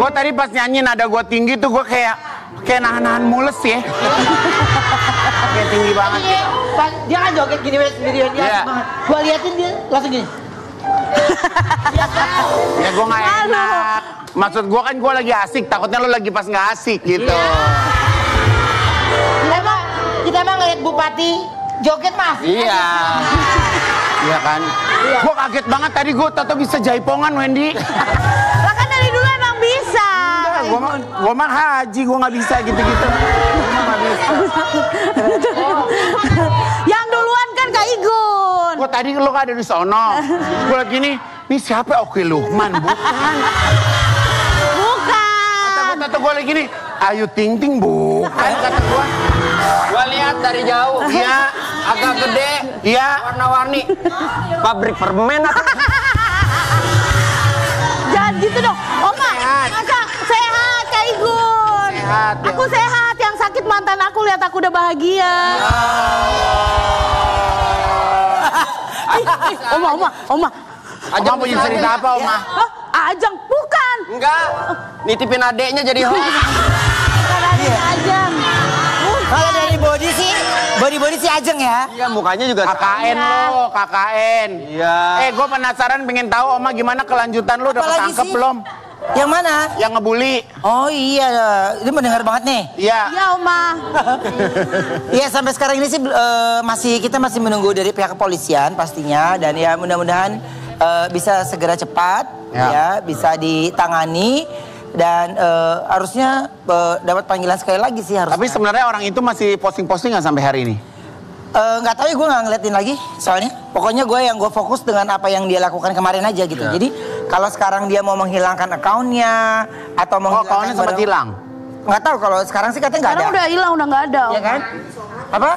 Gue tadi pas nyanyi nada gue tinggi tuh gue kayak nahan-nahan mules ya. Kayak tinggi banget. Dia kan joget gini sendirian dia banget. Gue liatin dia langsung gini. Ya gue gak enak. Maksud gue kan gue lagi asik, takutnya lo lagi pas gak asik gitu. Kita emang ngeliat Bupati joget mas. Iya. Iya kan. Gue kaget banget tadi gue tau bisa jaipongan Wendy. Lah kan dari dulu emang bisa. Gue mah haji, gue gak bisa gitu-gitu. Yang duluan kan Kak Igun. Gue tadi lo kan ada di sono. Gue lagi nih siapa Oki Luhman? Bukan. Kata gue lagi nih, Ayu Ting Ting bukan kata gue. Gue lihat dari jauh. Iya. Agak gede. Iya. Warna-warni. Pabrik permen apa? Jangan gitu dong. Oma, masa sehat Kak Igun. Sehat. Ya. Aku sehat, yang sakit mantan aku, lihat aku udah bahagia. Oma. Ajang punya cerita apa, Oma? Hah? Ajang? Bukan. Enggak. Nitipin adeknya jadi host. Bukan Ajang. Kalau dari body sih Ajeng ya. Iya, mukanya juga KKN lo, KKN. Iya. Gue penasaran pengen tahu Oma gimana kelanjutan lo, udah ketangkep belum? Yang mana? Yang ngebully. Oh iya, ini mendengar banget nih. Iya. Iya, Oma. Iya, sampai sekarang ini sih kita masih menunggu dari pihak kepolisian pastinya, dan ya mudah-mudahan bisa segera cepat ya bisa ditangani, dan harusnya dapat panggilan sekali lagi sih harusnya. Tapi sebenarnya orang itu masih posting-posting nggak sampai hari ini? Nggak tahu ya, gue nggak ngeliatin lagi soalnya. Pokoknya gue fokus dengan apa yang dia lakukan kemarin aja gitu. Jadi kalau sekarang dia mau menghilangkan akunnya atau menghilangkan akunnya sempat hilang? Nggak tahu, kalau sekarang sih katanya nggak ada. Sekarang udah hilang, udah nggak ada. Iya kan? Apa?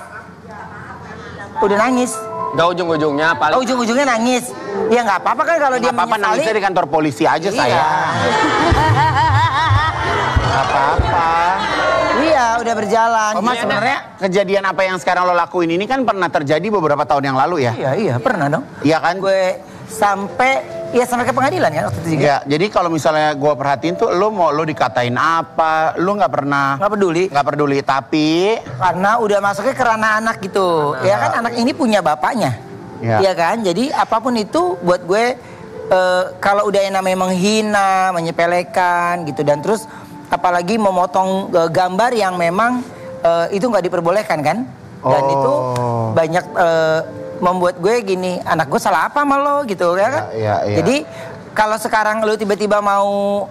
Udah nangis. Udah ujung-ujungnya paling. Oh, ujung-ujungnya nangis. Ya nggak apa-apa kan kalau dia apa-apa, menyesali. nangisnya di kantor polisi aja saya. Nggak apa-apa. Iya, udah berjalan. Oma, sebenarnya kejadian apa yang sekarang lo lakuin ini kan pernah terjadi beberapa tahun yang lalu ya? Iya, pernah dong. Iya kan? Gue sampai ke pengadilan ya waktu itu juga. Ya, jadi kalau misalnya gue perhatiin tuh lo dikatain apa, lo nggak pernah. Nggak peduli. Nggak peduli, tapi karena udah masuknya ke ranah anak gitu. Ya kan, anak ini punya bapaknya. Iya kan? Jadi apapun itu buat gue, kalau udah yang namanya menghina, menyepelekan gitu, dan terus apalagi memotong gambar yang memang itu nggak diperbolehkan kan? Dan itu banyak membuat gue gini, anak gue salah apa sama lo gitu ya kan? Iya. Jadi kalau sekarang lo tiba-tiba mau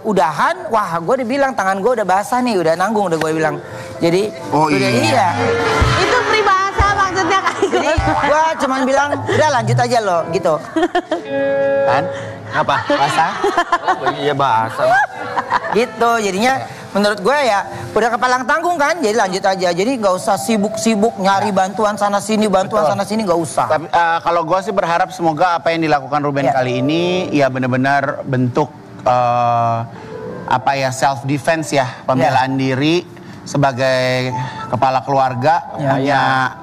udahan, wah gue udah bilang tangan gue udah basah nih, udah nanggung udah gue bilang. Jadi iya. Itu peribahasa maksudnya Kak Igun. Jadi gue cuman bilang udah lanjut aja lo gitu. Kan? Apa? Basah? Iya basah. Gitu, jadinya menurut gue ya udah kepalang tanggung kan, jadi lanjut aja. Jadi nggak usah sibuk-sibuk nyari bantuan sana sini, sana sini, nggak usah. Tapi kalau gue sih berharap semoga apa yang dilakukan Ruben kali ini ya benar-benar bentuk self defense ya, pembelaan diri sebagai kepala keluarga,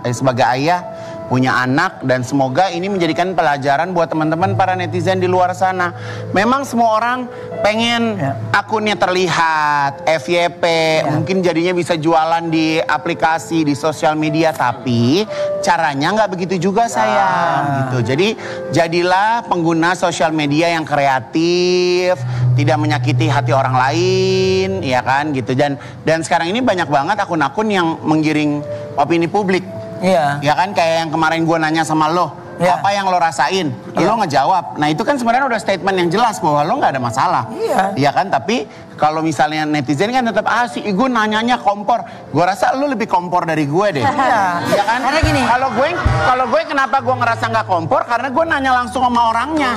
sebagai ayah, punya anak, dan semoga ini menjadikan pelajaran buat teman-teman para netizen di luar sana. Memang semua orang pengen akunnya terlihat, FYP, mungkin jadinya bisa jualan di aplikasi, di sosial media, tapi caranya nggak begitu juga sayang gitu. Jadi jadilah pengguna sosial media yang kreatif, tidak menyakiti hati orang lain, ya kan gitu. Dan sekarang ini banyak banget akun-akun yang menggiring opini publik. Iya. Ya kan, kayak yang kemarin gue nanya sama lo, apa yang lo rasain? Lo ngejawab. Nah itu kan sebenarnya udah statement yang jelas bahwa lo nggak ada masalah. Iya kan, tapi kalau misalnya netizen kan tetap si Igun nanyanya kompor. Gue rasa lo lebih kompor dari gue deh. Iya kan? Karena gini. Kalau gue kenapa gue ngerasa nggak kompor? Karena gue nanya langsung sama orangnya.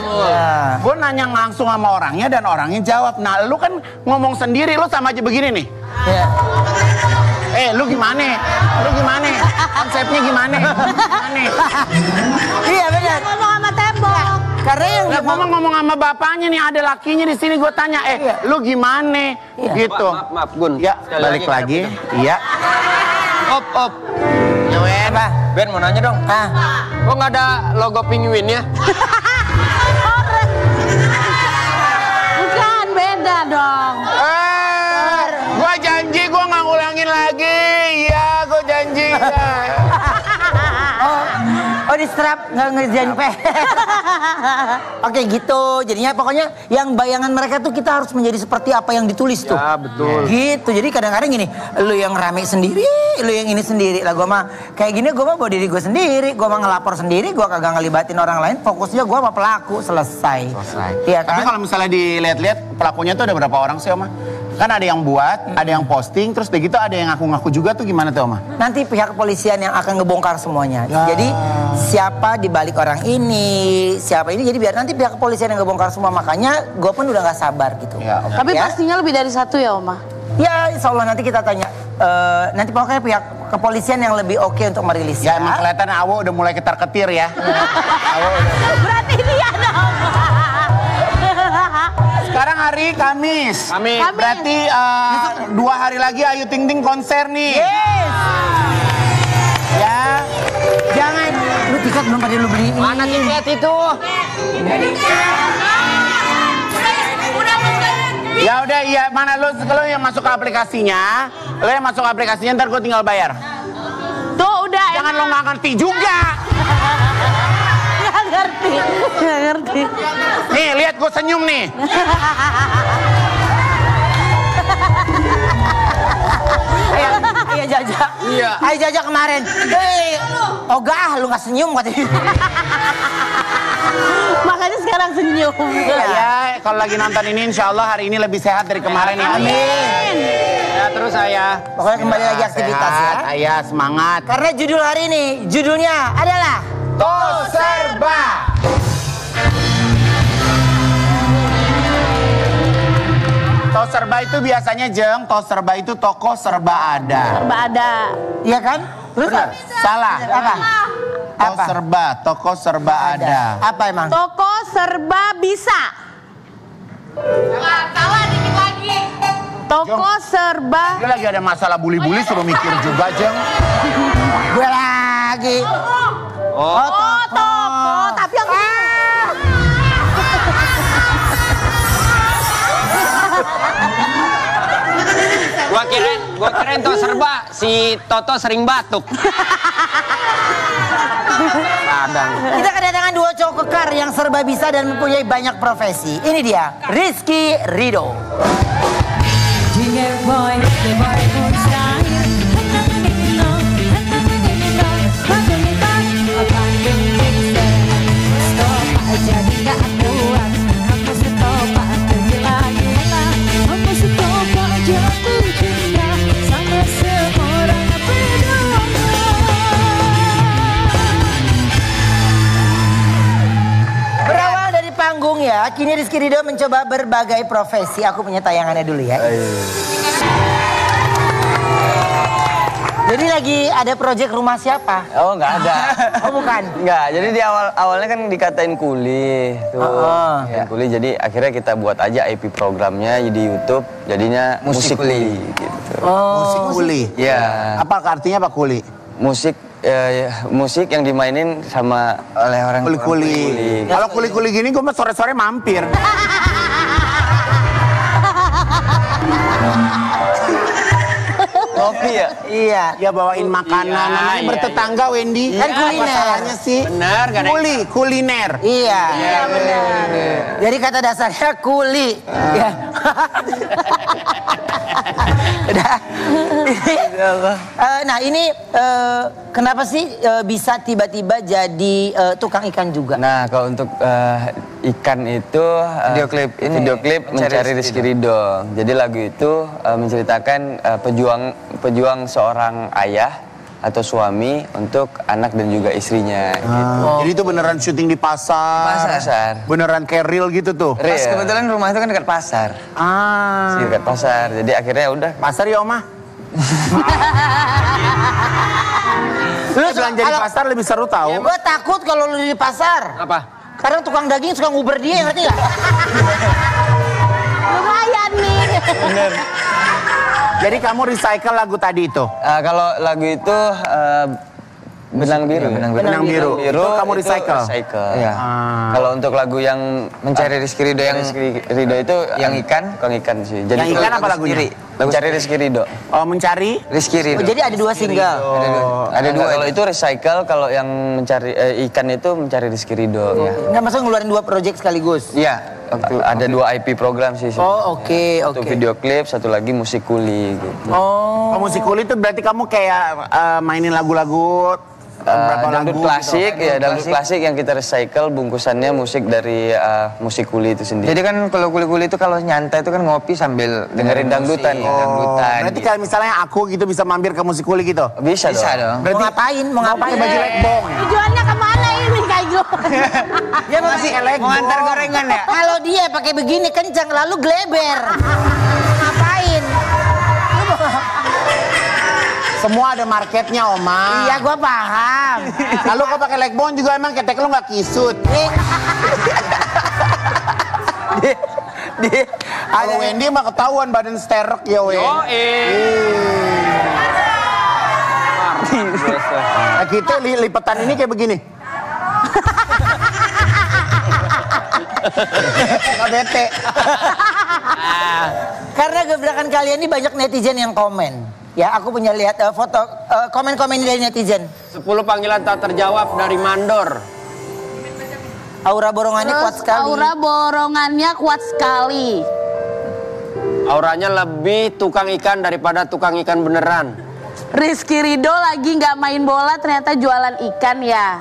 Gue nanya langsung sama orangnya dan orangnya jawab. Nah lo kan ngomong sendiri, lo sama aja begini nih. Lu gimana? Konsepnya gimana? Iya benar. Ngomong sama tembok. Karena yang ngomong sama bapaknya nih, ada lakinya di sini, gue tanya, lu gimana? Gitu. Maaf Gun. Ya, balik lagi. Iya. Op. Ben. Ben mau nanya dong. Kok nggak ada logo penguinnya? Bukan, beda dong. diserap, nggak ngerjain PR. Oke gitu, jadinya pokoknya yang bayangan mereka tuh kita harus menjadi seperti apa yang ditulis tuh. Ya betul. Gitu, jadi kadang-kadang gini, lu yang rame sendiri, lu yang ini sendiri. Lah gue mah kayak gini, gue mah bawa diri gue sendiri, gue mah ngelapor sendiri, gue kagak ngelibatin orang lain. Fokusnya gue sama pelaku, selesai. Iya kan? Tapi kalau misalnya dilihat-lihat pelakunya tuh ada berapa orang sih Oma? Kan ada yang buat, ada yang posting, terus begitu ada yang ngaku-ngaku juga tuh gimana tuh Oma? Nanti pihak kepolisian yang akan ngebongkar semuanya. Jadi siapa di balik orang ini, siapa ini, jadi biar nanti pihak kepolisian yang ngebongkar semua. Makanya gue pun udah gak sabar gitu. Ya, okay. Tapi pastinya lebih dari satu ya Oma? Ya insya Allah nanti kita tanya. Nanti pokoknya pihak kepolisian yang lebih oke untuk merilis. Ya emang kelihatan Awo udah mulai ketar-ketir ya. Berarti dia dong. Sekarang hari Kamis. Kamis. Berarti 2 hari lagi Ayu Ting Ting konser nih. Yes. Ya. Jangan. Lu tiket belum pada lu beliin. Mana tiket itu? Ya udah iya, mana lu yang masuk ke aplikasinya. Lu yang masuk ke aplikasinya ntar gue tinggal bayar. Tuh udah. Jangan lo nggak ngerti juga. Nggak ngerti. Nih lihat gue senyum nih. Iya Jaja. Iya. Ayo Jaja kemarin. Ogah lu nggak senyum katanya. Makanya sekarang senyum. Ya kalau lagi nonton ini insya Allah hari ini lebih sehat dari kemarin ya. Amin. Ya terus saya. Pokoknya kembali lagi aktivitas Sehat, ya. Ayah semangat. Karena judul hari ini, judulnya adalah Tos Serba. Tos Serba itu biasanya Jeng, Tos Serba itu toko serba ada. Serba ada. Iya kan? Terus Benar. Salah. apa? Tos Serba, toko serba ada. Apa emang? Toko serba bisa. Salah dikit lagi. Toko serba. Dia lagi ada masalah buli-buli suruh mikir juga Jeng. Gue lagi. Oh, toko. Tapi yang Gua kirain Tos Serba, si Toto sering batuk. Kadang. Kita kedatangan dua cowok kekar yang serba bisa dan mempunyai banyak profesi. Ini dia, Rizky Ridho. Ya, kini Rizky Ridho mencoba berbagai profesi. Aku punya tayangannya dulu ya. Jadi lagi ada proyek rumah siapa? Oh nggak ada. Oh bukan? Nggak, jadi di awalnya kan dikatain kuli tuh. Dikatain kuli, jadi akhirnya kita buat aja IP programnya di YouTube, jadinya musik kuli gitu. Musik kuli. Ya. Apa artinya apa kuli? Musik musik yang dimainin sama oleh orang kuli-kuli. Kalau kuli-kuli gini gue mah sore-sore mampir. Kopi ya? Iya. Ya bawain makanan, namanya bertetangga Wendy. Kan kuliner. Masalahnya sih. Benar, gak ada kuliner. Iya. Jadi kata dasarnya kuli. Ya. Udah. Nah ini kenapa sih bisa tiba-tiba jadi tukang ikan juga? Nah kalau untuk ikan itu video klip mencari Rizky Ridho. Jadi lagu itu menceritakan pejuang seorang ayah atau suami untuk anak dan juga istrinya. Gitu. Jadi itu beneran syuting di pasar. Pasar. Beneran kayak real gitu tuh. Pas kebetulan rumah itu kan dekat pasar. Dekat pasar. Jadi akhirnya udah. Pasar ya Oma. Lu belanja di pasar lebih seru tahu. Gue takut kalau lu di pasar. Apa? Karena tukang daging suka nguber dia, ngerti gak? lumayan nih. Bener. Jadi kamu recycle lagu tadi itu? Kalau lagu itu Benang biru. Benang biru. Itu kamu recycle. Iya. Kalau untuk lagu yang Mencari Rizky Ridho yang Ridho itu yang ikan, kalau ikan sih. Jadi yang ikan apa lagunya? Mencari Rizky Ridho. Oh, Mencari Rizky Ridho. Oh, jadi ada 2 single. Ada 2. Kalau itu recycle, kalau yang mencari ikan itu Mencari Rizky Ridho. Ya. Nggak masuk ngeluarin 2 project sekaligus? Iya. Ada 2 IP program sih. Oh, oke. Satu video klip, satu lagi musik kuli gitu. Oh, musik kuli itu berarti kamu kayak mainin lagu-lagu dangdut klasik gitu. Ya, dangdut klasik yang kita recycle bungkusannya musik dari musik kuli itu sendiri. Jadi kan kalau kuli-kuli itu kalau nyantai itu kan ngopi sambil dengerin dangdutan. Berarti kayak misalnya aku gitu bisa mampir ke musik kuli gitu? Bisa dong. Berarti Mau ngapain? baju lebong. Tujuannya kemana ini kayak gitu? Dia mau ngantar gorengan ya? Kalau dia pakai begini kencang lalu gleber. Ngapain? Semua ada marketnya, Oma. Iya, gua paham. Lalu kau pakai leg bone juga emang ketek lu nggak kisut. Kalau Wendy mah ketahuan badan sterek ya, Wen. Nah, kita lipetan ini kayak begini. Nggak bete. Karena gebrakan kalian ini banyak netizen yang komen. Ya, aku punya lihat foto komen-komen dari netizen. 10 panggilan tak terjawab dari Mandor. Aura borongannya kuat sekali. Aura borongannya kuat sekali. Auranya lebih tukang ikan daripada tukang ikan beneran. Rizky Ridho lagi nggak main bola ternyata jualan ikan ya.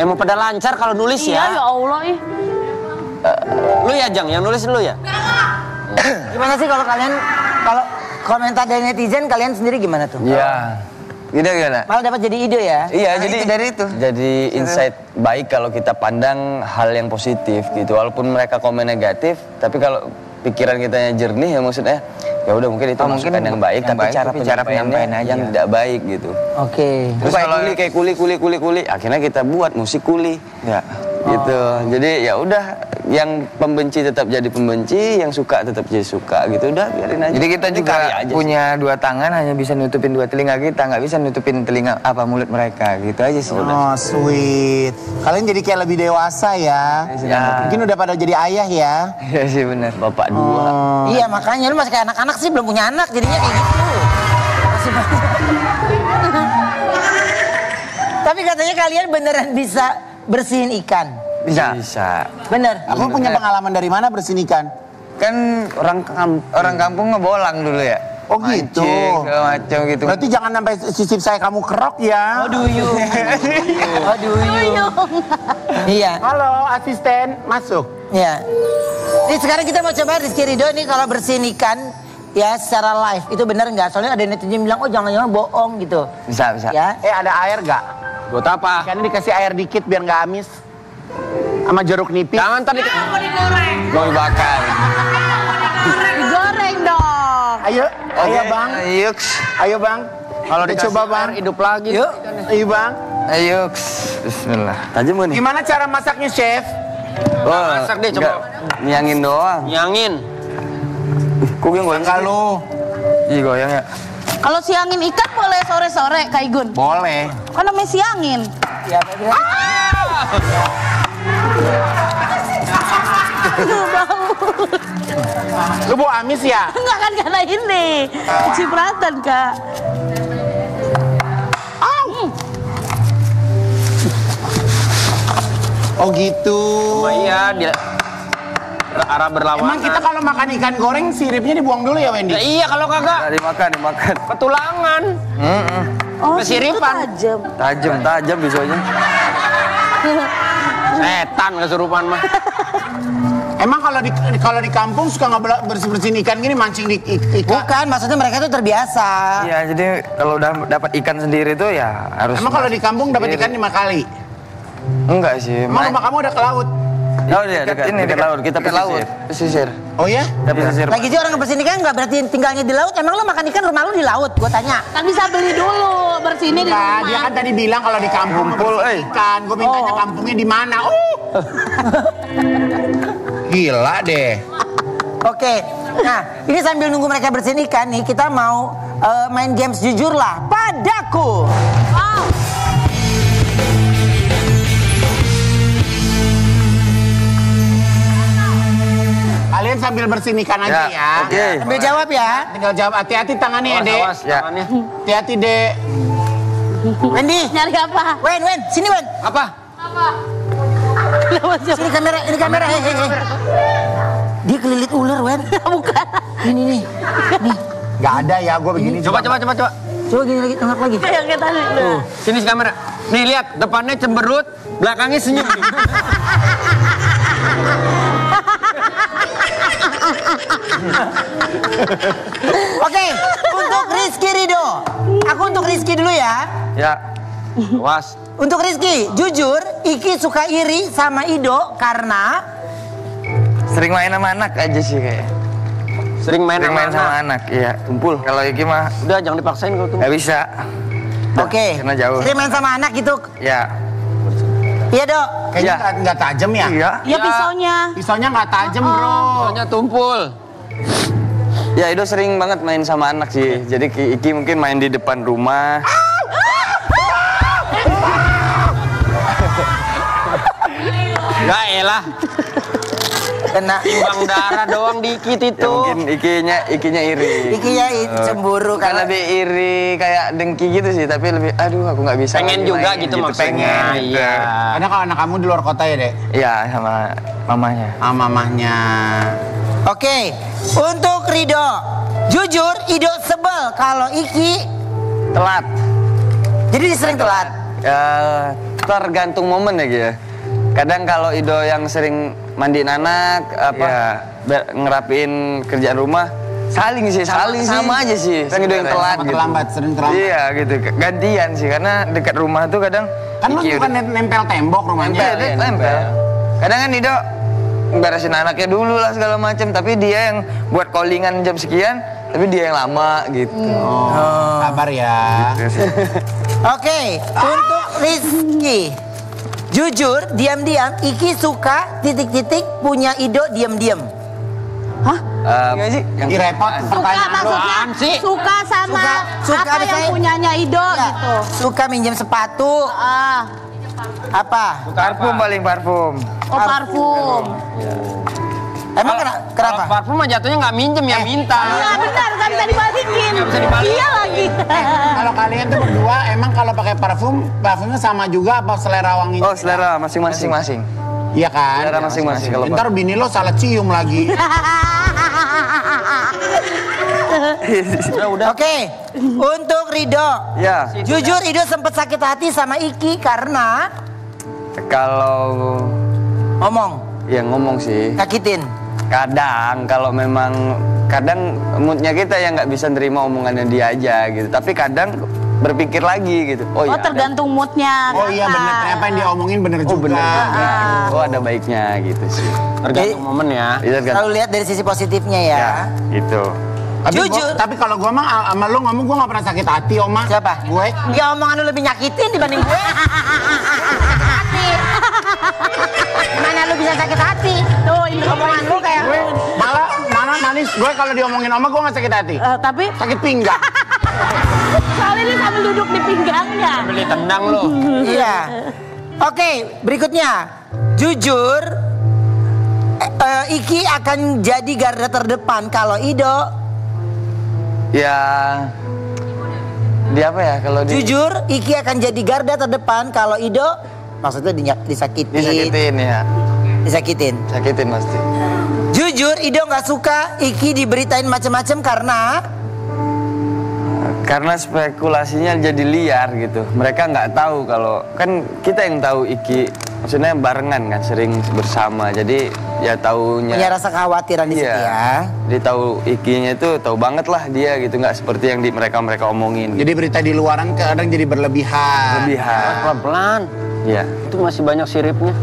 Emang pada lancar kalau nulis Iya ya Allah ih. Lu ya Jang, yang nulis lu ya? Gimana sih kalau komentar dari netizen kalian sendiri gimana tuh? Iya. Gimana? Malah dapat jadi ide ya? Iya, Nah, jadi itu dari itu. Jadi insight baik kalau kita pandang hal yang positif gitu. Walaupun mereka komen negatif, tapi kalau pikiran kitanya jernih ya maksudnya ya udah mungkin itu masukan yang baik, tapi cara penyampaiannya yang tidak baik gitu. Oke. Terus kalau kayak kuli, akhirnya kita buat musik kuli. Ya. Gitu. Jadi ya udah, yang pembenci tetap jadi pembenci, yang suka tetap jadi suka gitu. Udah biarin aja. Jadi kita juga punya 2 tangan hanya bisa nutupin 2 telinga kita, nggak bisa nutupin telinga mulut mereka gitu aja sih. Oh, sweet. Kalian jadi kayak lebih dewasa ya. Mungkin udah pada jadi ayah ya. Iya sih benar. Bapak 2. Iya, makanya lu masih kayak anak-anak sih, belum punya anak jadinya kayak gitu. Makasih banyak. Tapi katanya kalian beneran bisa bersihin ikan. Bisa. Bener. Aku punya pengalaman dari mana bersihin ikan? Kan orang kampung ngebolang dulu ya. Oh gitu. Segala macam gitu. Berarti jangan sampai sisip saya kamu kerok ya. Aduh yuk. Iya. Halo asisten, masuk. Iya. Ini sekarang kita mau coba Rizky Ridho nih kalau bersihin ikan ya secara live. Itu bener nggak? Soalnya ada netizen bilang, oh jangan-jangan bohong gitu. Bisa. Ya. Ada air nggak? Buat apa? Ikan dikasih air dikit biar nggak amis. Sama jeruk nipis. Jangan tadi mau dibakar. Digoreng dong. Ayo bang. Ayo bang. Kalau coba bang. Hidup lagi. Yuk. Ayo bang. Ayo. Bismillah. Tajam nih. Gimana cara masaknya chef? Masak deh coba. Nyangin doang. Nyangin. Kok yang goyang Kalau Ih goyang ya. Kalau siangin ikan boleh sore-sore Kak Igun? boleh. Kan namanya siangin. Ya, Lu bau amis ya? Enggak kan karena ini. Cipratan Kak. Oh gitu. Oh iya, dia arah berlawanan. Emang kita kalau makan ikan goreng siripnya dibuang dulu ya Wendy? Ya, iya kalau kagak dimakan. ketulangan. Oh, Kesiripan. itu tajam. Tajam bisunya. Setan kesurupan mah. Emang kalau di kampung suka nggak bersihin ikan gini, mancing di ikan? Bukan, maksudnya mereka tuh terbiasa. Iya, jadi kalau udah dapat ikan sendiri tuh ya harus. Emang kalau di kampung dapat ikan 5 kali? Enggak sih. Emang rumah kamu ada ke laut? Oh iya, dekat laut. Kita pesisir. Oh ya? Pesisir. Lagi sih orang bersihin ikan nggak berarti tinggalnya di laut. Emang lu makan ikan rumah lu di laut? Gue tanya. Kan bisa beli dulu, bersihnya di Enggak, rumah. dia kan tadi bilang kalau di kampung bersihin ikan. Gue mintanya kampungnya di mana? Gila deh. Oke. Nah, ini sambil nunggu mereka bersihin ikan nih, kita mau main games jujur lah. Padaku. kalian sambil bersihin ikan aja ya. Oke. Sambil jawab ya. Tinggal jawab, hati-hati tangannya ya, Dek. Awas tangannya. Hati-hati, Dek. Wendy. Nyari apa? Wen, sini Wen. Apa? Sini kamera, ini kamera. Hei. Dia kelilit ular, Wen. Bukan. Ini nih. Nih. Gak ada ya, gue begini. Coba. Coba gini lagi, tengok lagi. Kayak kita nih. Sini kamera. Nih lihat, depannya cemberut, belakangnya senyum. Oke, untuk Rizky Ridho. Aku untuk Rizky dulu ya. Ya. Was. Untuk Rizky, jujur, Iki suka iri sama Ido karena Sering main sama anak aja sih kayak. Sering main sama anak, iya. Tumpul. Kalau Iki mah Udah jangan dipaksain kalau tuh. nggak bisa. Oke. Karena jauh. Sering main sama anak gitu. Ya. Iya, Dok. Kayaknya Ya. nggak tajam ya? Iya. Ya pisaunya. Pisaunya nggak tajam, bro. Soalnya tumpul. Ya Ido sering banget main sama anak sih. Jadi Iki mungkin main di depan rumah. Ya elah. Kena Bang darah doang dikit Ya, itu. mungkin Ikinya iri. Iki ya cemburu Kan karena lebih iri kayak dengki gitu sih, tapi lebih aduh aku nggak bisa. Pengen lagi juga main gitu maksudnya. Pengen. Iya. Karena kalau anak kamu di luar kota ya, Dek? Iya, sama mamanya. Sama mamahnya. Oke, untuk Ridho. Jujur, Ido sebel kalau Iki Telat. jadi dia sering telat. Ya, tergantung momen ya gitu. Kadang kalau Ido yang sering mandiin anak, ngerapiin kerjaan rumah, saling sih. Sama aja sih. Kan Ido yang telat gitu. Sering terlambat. Iya gitu, gantian sih karena dekat rumah tuh kadang Kan lu Iki bukan nempel tembok rumahnya. nempel. Kadang kan Ido beresin anaknya dulu lah segala macam, tapi dia yang buat callingan jam sekian, tapi dia yang lama gitu. Oh, sabar ya. Oke, untuk Rizky. Jujur, diam-diam Iki suka titik-titik punya Ido diam-diam. Gimana sih? Yang Ini repot Suka pertanyaan lu. maksudnya sih? suka sama Suka apa yang misalnya- punyanya Ido Ya, gitu. suka minjem sepatu. Apa? Parfum paling parfum. Oh parfum. Emang kenapa? Kalau parfum mah jatuhnya nggak minjem ya minta. Iya benar, nggak bisa dibalikin. Nggak bisa dibalikin. Iya lagi. Kalau kalian tuh berdua emang kalau pakai parfumnya sama juga apa selera wanginya? Oh selera masing-masing. Iya kan? Selera masing-masing kalau Ntar bini lo salah cium lagi. Oke, untuk Ridho. Ya Jujur Ido sempat sakit hati sama Iki karena kalau ngomong sih. nyakitin. Kadang kalau memang moodnya kita yang nggak bisa nerima omongannya dia aja gitu. Tapi kadang berpikir lagi gitu. Oh iya, tergantung moodnya. Oh iya bener, ternyata yang dia omongin bener juga. bener. Oh ada baiknya gitu sih. Tergantung momen ya. Iya kan? Selalu lihat dari sisi positifnya ya. Gitu. Jujur. Tapi kalau gue mah sama lu ngomong gue gak pernah sakit hati, Oma. Siapa? Gue. Ya omongan lu lebih nyakitin dibanding gue. Hati. Mana lu bisa sakit hati? Tuh, ini omongan lu kayak Gue malah manis. Gue kalau diomongin Oma gue gak sakit hati. Tapi Sakit pinggang. soalnya ini sambil duduk di pinggangnya. Beli tendang lo. Iya. Oke, berikutnya. Jujur, Iki akan jadi garda terdepan kalau Ido. Ya di apa ya kalau di Jujur, Iki akan jadi garda terdepan kalau Ido. Maksudnya disakitin. disakitin ya. Disakitin. Sakitin pasti. Jujur, Ido nggak suka Iki diberitain macam-macam Karena spekulasinya jadi liar gitu. Mereka nggak tahu kalau kan kita yang tahu Iki, maksudnya barengan kan, sering bersama. Jadi ya taunya. punya rasa kekhawatiran di situ ya. Dia tahu Ikinya itu tahu banget lah dia gitu, nggak seperti yang mereka omongin. Jadi berita di luaran kadang jadi berlebihan. Pelan-pelan. Iya. Itu masih banyak siripnya.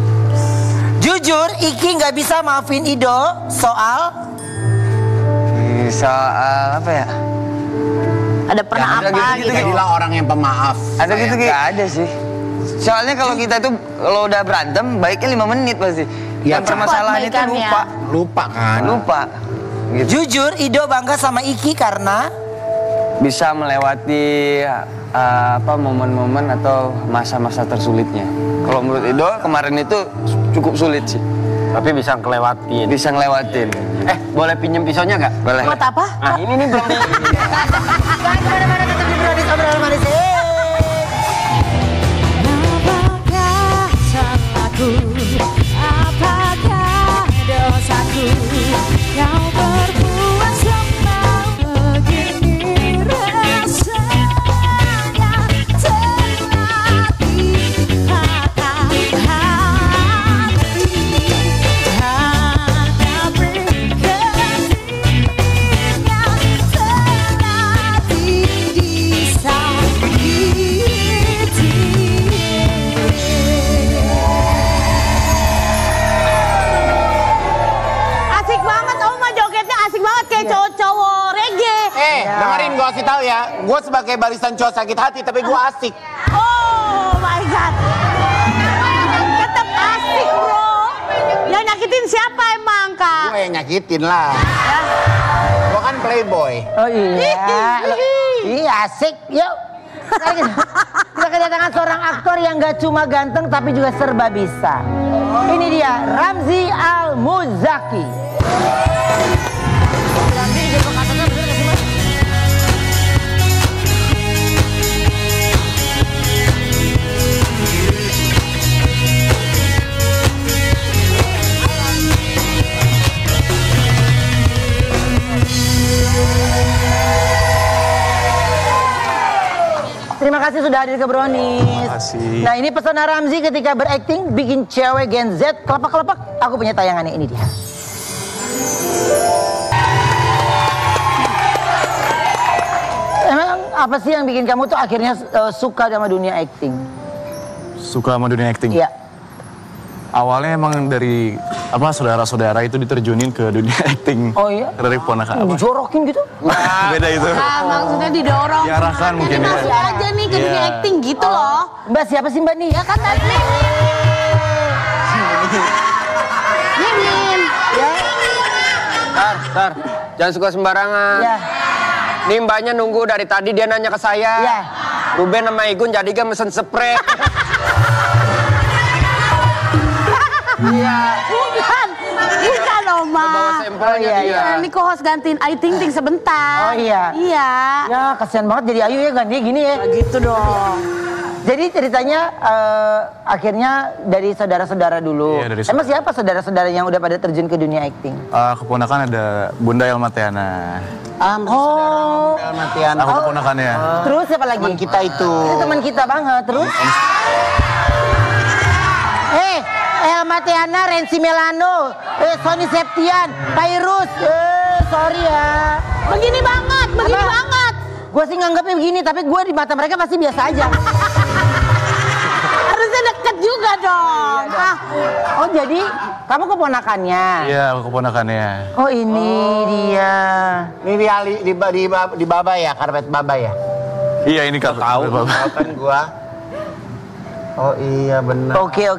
Jujur, Iki nggak bisa maafin Ido soal Soal apa ya? Ada pernah Ada apa gitu, gitu. jadilah orang yang pemaaf. Ada gitu sayang. nggak ada sih. Soalnya kalau kita tuh kalau udah berantem baiknya 5 menit pasti. Ya, Dan permasalahannya itu baikannya. lupa. Lupa kan? Lupa. Gitu. Jujur, Ido bangga sama Iki karena Bisa melewati momen-momen atau masa-masa tersulitnya. Kalau menurut Ido kemarin itu cukup sulit sih. Tapi bisa ngelewatin. Bisa ngelewatin. Boleh pinjem pisaunya nggak? Boleh. Buat apa? Nah, ini nih belum di... Jangan kemana-mana, tetap di Brownies obrolan manis. Apakah salahku? Apakah dosaku? Kau berbuat semau begini rasanya terlatih hati hadapi kesedihan terlatih disakiti. Asik banget Oma, jogetnya asik banget kayak cowok-cowok reggae. Dengerin gue kasih tahu ya. Gue sebagai barisan cowok sakit hati, tapi gue asik. Oh my god. Tetap asik bro. Yang nyakitin siapa emang kak? Gue yang nyakitin lah. Gue kan playboy. Oh iya. Iya asik. Yuk. Kita kedatangan seorang aktor yang gak cuma ganteng tapi juga serba bisa. Ini dia Ramzy Al-Muzaki. Terima kasih sudah hadir ke Brownies. Terima kasih. Nah ini pesona Ramzy ketika berakting bikin cewek Gen Z kelepak-kelepak. Aku punya tayangannya, ini dia. Emang apa sih yang bikin kamu tuh akhirnya suka sama dunia acting? Suka sama dunia acting? Iya. Awalnya emang dari saudara-saudara itu diterjunin ke dunia acting. Oh iya? Dari ponakan apa? Dijorokin gitu? Beda itu. Ah, maksudnya didorong. Diarahkan mungkin ya. Masuk aja nih ke dunia Iya. acting gitu loh. Mbak siapa sih Mbak nih? Ya kan tadi. Mimin. Tar. Jangan suka sembarangan. Ya. Nih mbaknya nunggu dari tadi, dia nanya ke saya. Ya. Ruben sama Igun jadi gak mesen spray. Iya. Bukan Oma. Bawa sampelnya Oh, iya, dia. iya. Ini co-host gantiin Ayu Ting Ting sebentar. Oh iya. Iya. Ya kasihan banget jadi Ayu ya ganti gini ya. Gitu dong. Jadi ceritanya akhirnya dari saudara-saudara dulu. Iya, dari Emang siapa saudara-saudara yang udah pada terjun ke dunia acting? Keponakan ada Bunda Elmatiana. Oh. Matian. Aku keponakannya. Terus siapa lagi? Teman kita itu. Itu teman kita banget. Terus? Matiana, Renzi Melano, Sony Septian, Pairus. Sorry ya. Begini banget. Gue sih nganggapnya begini, tapi gue di mata mereka pasti biasa aja. Harusnya deket juga dong. Oh jadi kamu keponakannya? Iya, aku keponakannya. Oh ini dia. Ini di Baba ya, karpet Baba ya. Iya, ini kan tahu. Tahu kan gua. Oh iya benar. Oke.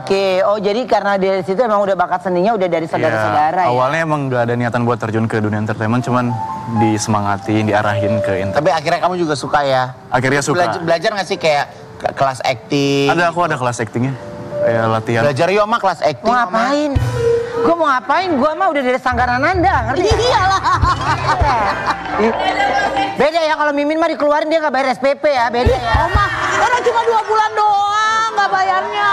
Oh jadi karena dari situ emang udah bakat seninya udah dari saudara-saudara ya? Awalnya emang gak ada niatan buat terjun ke dunia entertainment, cuman disemangatin, diarahin ke entertainment. Tapi akhirnya kamu juga suka ya? Akhirnya suka. Belajar nggak sih kayak kelas acting? Aku ada kelas actingnya. Kayak latihan. Belajar yuk mah kelas acting. Mau ngapain? Gue mau ngapain? Gue mah udah dari Sanggaran Nanda, ngerti? Iyalah. Beda ya kalau Mimin mah dikeluarin dia nggak bayar SPP ya, beda ya. Oma, orang cuma 2 bulan doang nggak bayarnya.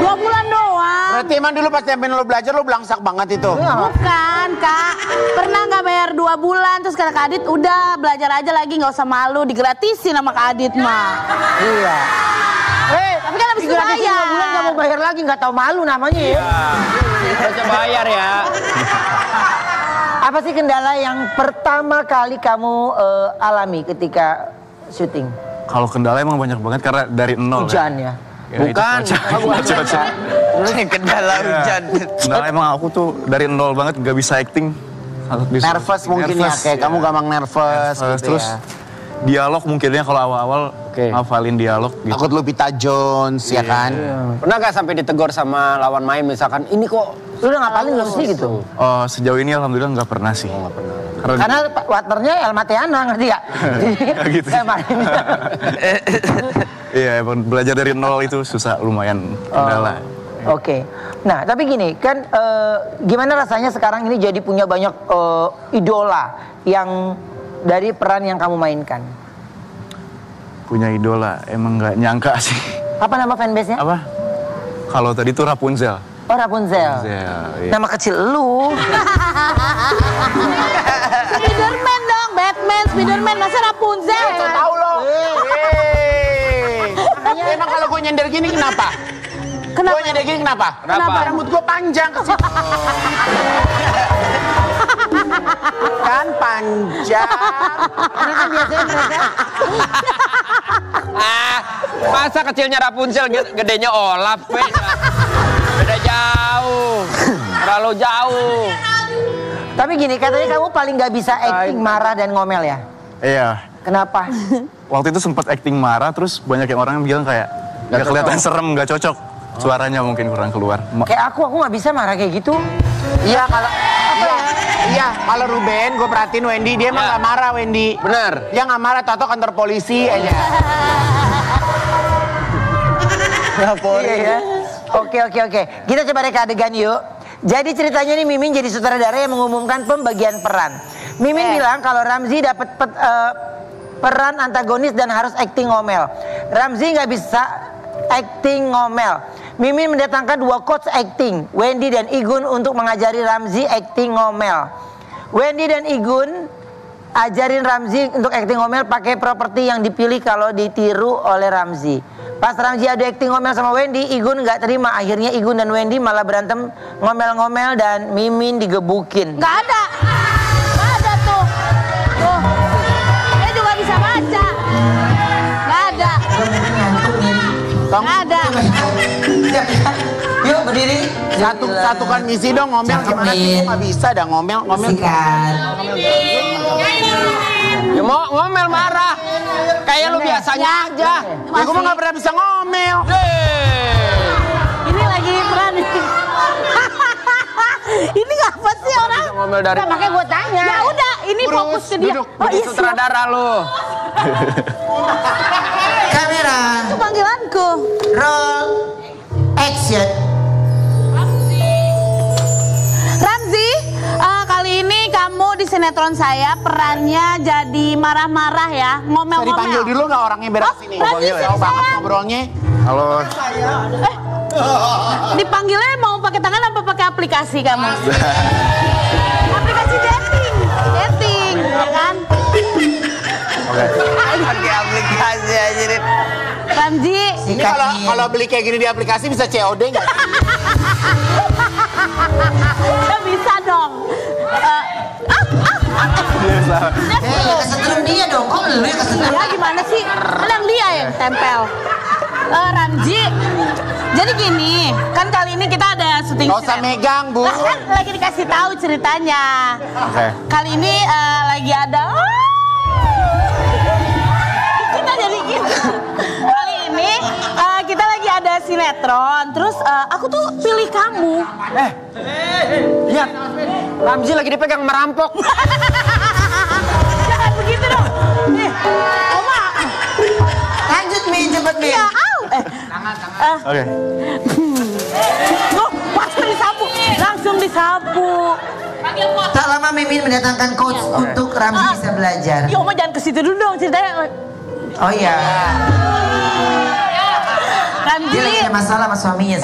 2 bulan doang. Berarti emang dulu pas nyampein lo belajar lo belangsak banget itu. Bukan kak, pernah nggak bayar 2 bulan terus kata Kak Adit udah belajar aja lagi nggak usah malu, digratisin sama Kak Adit mah. Iya. Tapi kan habis itu Digratisin 2 bulan bayar. nggak mau bayar lagi, nggak tahu malu namanya ya. Baca bayar ya. Apa sih kendala yang pertama kali kamu alami ketika syuting? Kalau kendala emang banyak banget karena dari nol. Hujan ya? Bukan. Cuaca. Kendala hujan. Kendala emang aku tuh dari nol banget gak bisa acting. Nervous mungkin ya, kayak kamu gampang nervous gitu Terus ya. dialog mungkinnya kalau awal-awal ngafalin dialog gitu. Takut Lupita Jones ya kan. Pernah gak sampai ditegur sama lawan main misalkan, ini kok Lu udah ngapalin belum sih gitu? Sejauh ini alhamdulillah nggak pernah sih. Karena waternya El Matiana, ngerti gak? gitu. Saya mainnya. Iya, emang belajar dari nol itu susah, lumayan kendala. Oke. Nah, tapi gini, kan gimana rasanya sekarang ini jadi punya banyak idola yang dari peran yang kamu mainkan? Punya idola, emang nggak nyangka sih. Apa nama fanbase-nya? Apa? Kalau tadi tuh Rapunzel. Oh, Rapunzel. Iya. Nama kecil lu. Spiderman dong, Batman, Spiderman, masa Rapunzel? So tau lo. Emang kalau gue nyender gini kenapa? Gue nyender gini kenapa? Rambut gue panjang ke situ. Kan panjang. Ini kan biasanya mereka. Masa kecilnya Rapunzel gedenya Olaf, beda jauh, terlalu jauh. Tapi gini, katanya kamu paling gak bisa acting marah dan ngomel ya? Iya. Kenapa? Waktu itu sempat acting marah, terus banyak yang orang yang bilang kayak nggak kelihatan serem, nggak cocok. Suaranya mungkin kurang keluar. Kayak aku nggak bisa marah kayak gitu. Iya kalau kalau Ruben, gue perhatiin Wendy, dia emang nggak marah Wendy. Bener. Dia nggak marah, tato kantor polisi aja. Iya ya. Oke. Kita coba reka adegan yuk. Jadi ceritanya nih Mimin jadi sutradara yang mengumumkan pembagian peran. Mimin bilang kalau Ramzy dapat peran antagonis dan harus acting ngomel. Ramzy nggak bisa acting ngomel. Mimin mendatangkan 2 coach acting, Wendy dan Igun, untuk mengajari Ramzy acting ngomel. Wendy dan Igun ajarin Ramzy untuk acting ngomel pakai properti yang dipilih kalau ditiru oleh Ramzy. Pas Ramzy ada acting ngomel sama Wendy, Igun nggak terima. Akhirnya Igun dan Wendy malah berantem ngomel-ngomel dan Mimin digebukin. Nggak ada tuh. Tuh, dia juga bisa baca. Nggak ada. Nggak ada. Yuk berdiri. Satukan misi dong, ngomel gimana sih? Gue nggak bisa dah ngomel. Ya mau ngomel marah, kayak lu biasanya aja. Ya gue mah nggak pernah bisa ngomel. Ini lagi peran. Ini apa sih orang? Ngomel dari. Nah, makanya gue tanya. Ya udah, ini fokus ke dia. Oh iya, Sutradara lu. Kamera. itu panggilanku. Roll. Action. Ramzy, kali ini kamu di sinetron saya perannya jadi marah-marah ya, ngomel-ngomel. Bisa dipanggil dulu nggak orangnya beres ini? Ramzy, Jauh banget ngobrolnya. Halo. Dipanggilnya mau pakai tangan apa pakai aplikasi kamu? Aplikasi dating, ya kan? Oke. Pakai aplikasi aja deh. Ramzy, Ini kalau beli kayak gini di aplikasi bisa COD nggak? ya bisa dong. Kesetrum dia dong, kok lu yang kesetrum? Ya gimana sih? Kan dia yang tempel. Ramzy, jadi gini, kan kali ini kita ada syuting. Nggak usah megang, Bu. Lah kan lagi dikasih tahu ceritanya. Oke. Kali ini lagi ada. Kita jadi gitu. Kali ini kita lagi ada sinetron. Terus aku tuh pilih kamu. Lihat, Ramzy lagi dipegang merampok. Jangan begitu dong. Nih, Oma. Lanjut Mi, cepet Mi. Ya, au. Oke. Oh, langsung disapu. Langsung disapu. Tak lama Mimin mendatangkan coach untuk Ramzy bisa belajar. Ya, Oma jangan ke situ dulu dong ceritanya. Oh iya. Ramzy. Dia lagi ada masalah sama suaminya.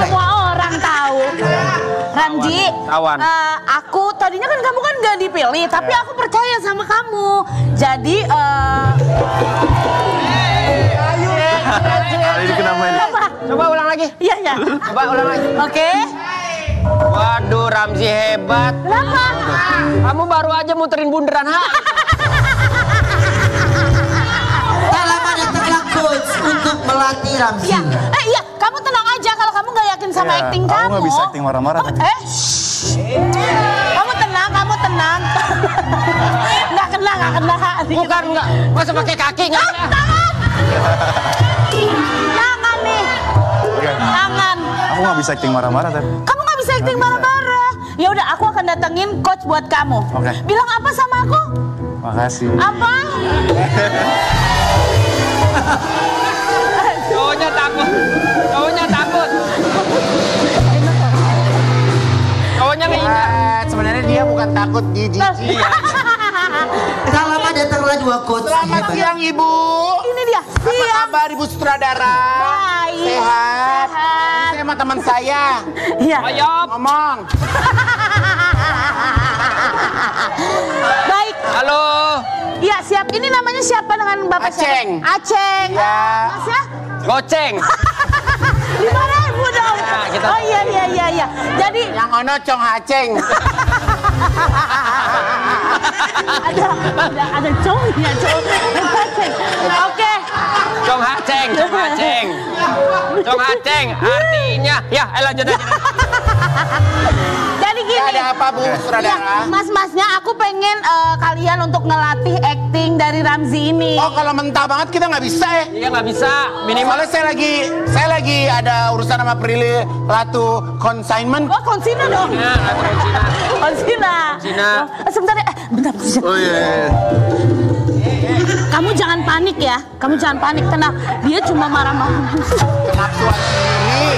Semua orang tahu. Ramzy, Tawan. aku tadinya kan kamu kan gak dipilih, tapi aku percaya sama kamu. Jadi, Kali ini kenapa ini? apa? Coba ulang lagi. Iya, ya. Coba ulang lagi. Oke. Waduh, Ramzy hebat. Kenapa? Kamu baru aja muterin bundaran HI. Tak lama datanglah coach untuk melatih Ramzy. Iya. Iya, kamu tenang aja kalau kamu gak yakin sama Iya, acting aku kamu. nggak bisa acting marah-marah tadi. Kamu tenang, kamu tenang. Nggak kena. Bukan, enggak. Masa pakai kaki enggak? Tangan nih. Oke. Tangan. Aku nggak bisa acting marah-marah tadi. Kamu nggak bisa acting marah-marah. Ya udah, aku akan datengin coach buat kamu. Oke. Bilang apa sama aku? Makasih. Apa? Coach Cowoknya takut. Cowoknya takut. Cowoknya ngeingat. Sebenarnya dia bukan takut, dia jijik. Selamat datanglah dua coach. Selamat siang Ibu. Ini dia. Apa kabar Ibu sutradara? Baik. Sehat. Ini saya sama teman saya. Iya. Ayo. Ngomong. Baik. Halo. Iya siap. Ini namanya siapa dengan Bapak Aceng. siapa? Aceng. Ya. Mas ya? Goceng. 5.000 dong. Nah, kita- Oh iya. Jadi Yang ono Cong Haceng. ada cowoknya cowok. Oke. Cong Haceng. Cong Haceng. Cong Haceng. Artinya. Ya, lanjut aja. Jadi gini. Ada apa Bu sutradara? Mas-masnya aku pengen kalian untuk ngelatih acting dari Ramzi ini. Oh kalau mentah banget kita nggak bisa ya. Iya nggak bisa. Minimal. Soalnya saya lagi ada urusan sama Prilly Latu consignment. Oh, konsina dong. Ya, Cina. Konsina. Konsina. Sebentar ya. Bentar. Oh iya. Kamu jangan panik ya. Kamu jangan panik, tenang. Dia cuma marah-marah. Penafsuan sendiri.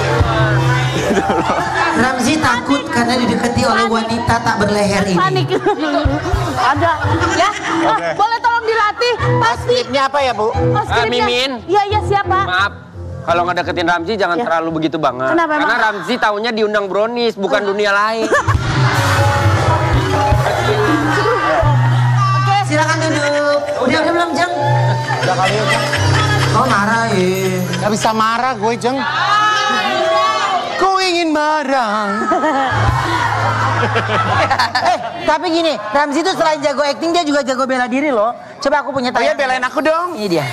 Ramzi takut karena didekati oleh wanita tak berleher ini. Panik. Ada. Ya. Boleh tolong dilatih. Pasti. Skripnya apa ya Bu? Oh, skripnya. Mimin. Iya, siapa? Maaf. Kalau ngedeketin Ramzi jangan Ya. terlalu begitu banget. Kenapa, Karena Mak? Ramzi taunya diundang brownies, bukan dunia lain. Oke, silakan duduk. Udah belum Jeng? Udah kali ya Jeng. Kau marah ya. Gak bisa marah gue Jeng. Kau ingin marah. Tapi gini, Ramzi itu selain jago acting dia juga jago bela diri loh. Coba aku punya Oh ya tanya. belain aku dong. Ini dia.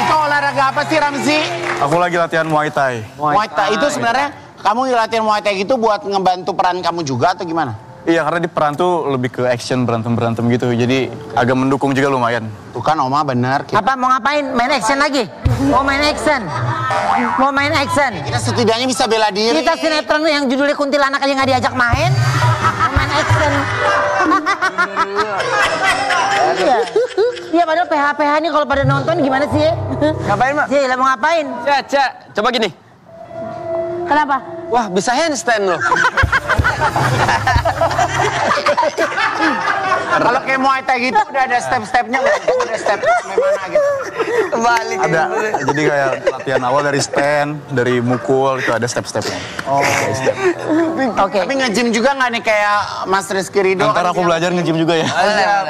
Itu olahraga apa sih Ramzi? Aku lagi latihan Muay Thai. Muay Thai itu sebenarnya kamu latihan Muay Thai gitu buat ngebantu peran kamu juga atau gimana? Iya, karena di peran tuh lebih ke action, berantem-berantem gitu. Jadi agak mendukung juga lumayan. Tuh kan Oma bener. Apa mau ngapain? Main action lagi? Mau main action? Mau main action? Kita setidaknya bisa bela diri. Kita sinetron yang judulnya kuntilanak aja nggak diajak main. Mau main action. Iya. Iya padahal PH nih kalau pada nonton gimana sih ya? Ngapain, Mak? Iya, mau ngapain? Caca, coba gini. Kenapa? Wah, bisa handstand loh. Kalau kayak Muay Thai gitu udah ada step-stepnya nggak? Ada step gimana gitu. Balik. Ada, jadi kayak latihan awal dari stand, dari mukul, itu ada step-stepnya. Oke. Tapi nge-gym juga nggak nih kayak Mas Rizky Ridho? Ntar aku belajar nge-gym juga ya.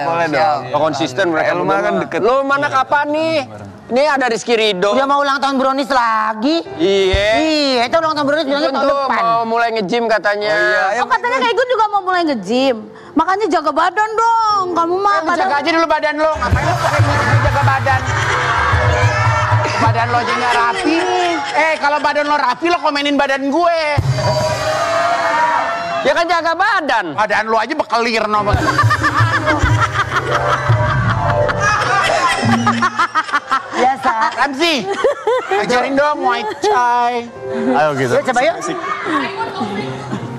Boleh dong. Oh, konsisten mereka. Lu mah kan deket. Lu mana kapan nih? Ini ada Rizky Ridho. Udah mau ulang tahun brownies lagi? Iya. Iya, itu ulang tahun brownies bilangnya Igun tahun tuh depan. mau mulai nge-gym katanya. Oh katanya Kak Igun juga mau mulai nge-gym. Makanya jaga badan dong. Kamu mah Lu jaga aja dulu badan lo. Ngapain lo pakai jaga badan? Badan lo aja nggak rapi. Kalau badan lo rapi lo komenin badan gue. Ya kan jaga badan. Badan lo aja bekelir no. Biasa. Ramzi, ajarin dong Muay Thai. Ayo gitu. Yuk, coba yuk.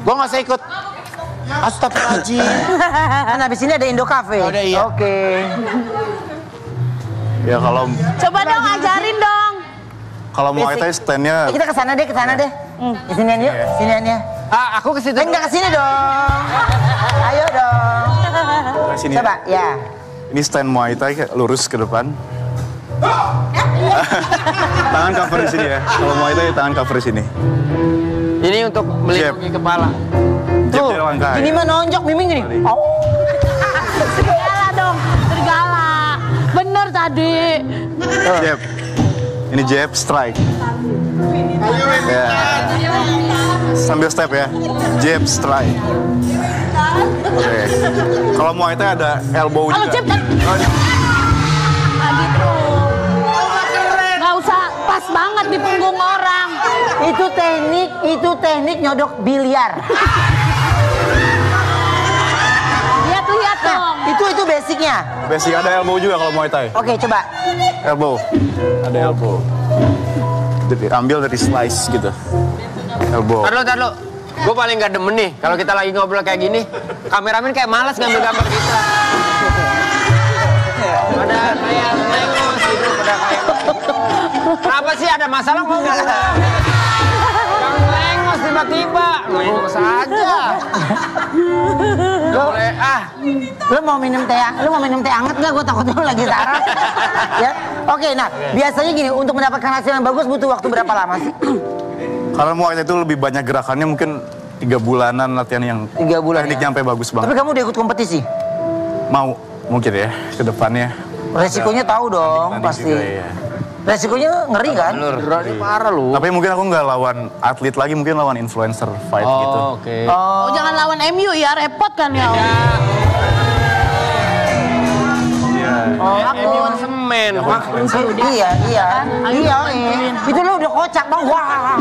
Gue nggak usah ikut. Astagfirullahaladzim. Kan habis ini ada Indo Cafe. Oh, udah, iya. Oke. Ya kalau coba dong ajarin dong. Muay Thai standnya Kita ke sana deh. Kesinian yuk, kesinian ya. Aku ke situ. Enggak kesini dong. Ayo dong. dari sini. Coba, ya. Ini stand Muay Thai kayak lurus ke depan. Tangan cover di sini ya. Kalau Muay Thai tangan cover di sini. Ini untuk melindungi kepala. Jab dari langkah. Ini mah nonjok miming gini. Oh. Serigala dong, serigala. Bener tadi. Jab. Ini jab, strike. Ya. Sambil step ya. Jab, strike. Oke. Kalau Muay Thai ada elbow Kalau juga. jab kan nah gitu. Gak usah pas banget di punggung orang. Itu teknik nyodok biliar. Lihat dong. Itu basicnya. Basic ada elbow juga kalau Muay Thai. Oke, coba. Elbow. Ada elbow. Ambil dari slice gitu. Elbow. Tar lu. Gue paling gak demen nih, kalau kita lagi ngobrol kayak gini, kameramen kayak malas ngambil gambar kita. Ada kayak lengos gitu. udah kayak. Kenapa sih ada masalah ngomong? Jangan lengos tiba-tiba. Lengos aja. Boleh Lu mau minum teh anget nggak? Gue takut lu lagi sarap. Ya, oke. Nah, biasanya gini, untuk mendapatkan hasil yang bagus butuh waktu berapa lama sih? Kalau Muay Thai itu lebih banyak gerakannya, mungkin 3 bulanan latihan yang 3 bulan. tekniknya sampai bagus banget. Tapi kamu udah ikut kompetisi? Mau mungkin ya ke depannya. Resikonya tahu dong pasti. Juga, ya. Resikonya ngeri kan? Berani parah lu. Tapi mungkin aku nggak lawan atlet lagi, mungkin lawan influencer fight gitu. Oke. Oh, jangan lawan MU ya, repot kan ya. MU semen. Iya. Itu lu udah kocak bang. Wah.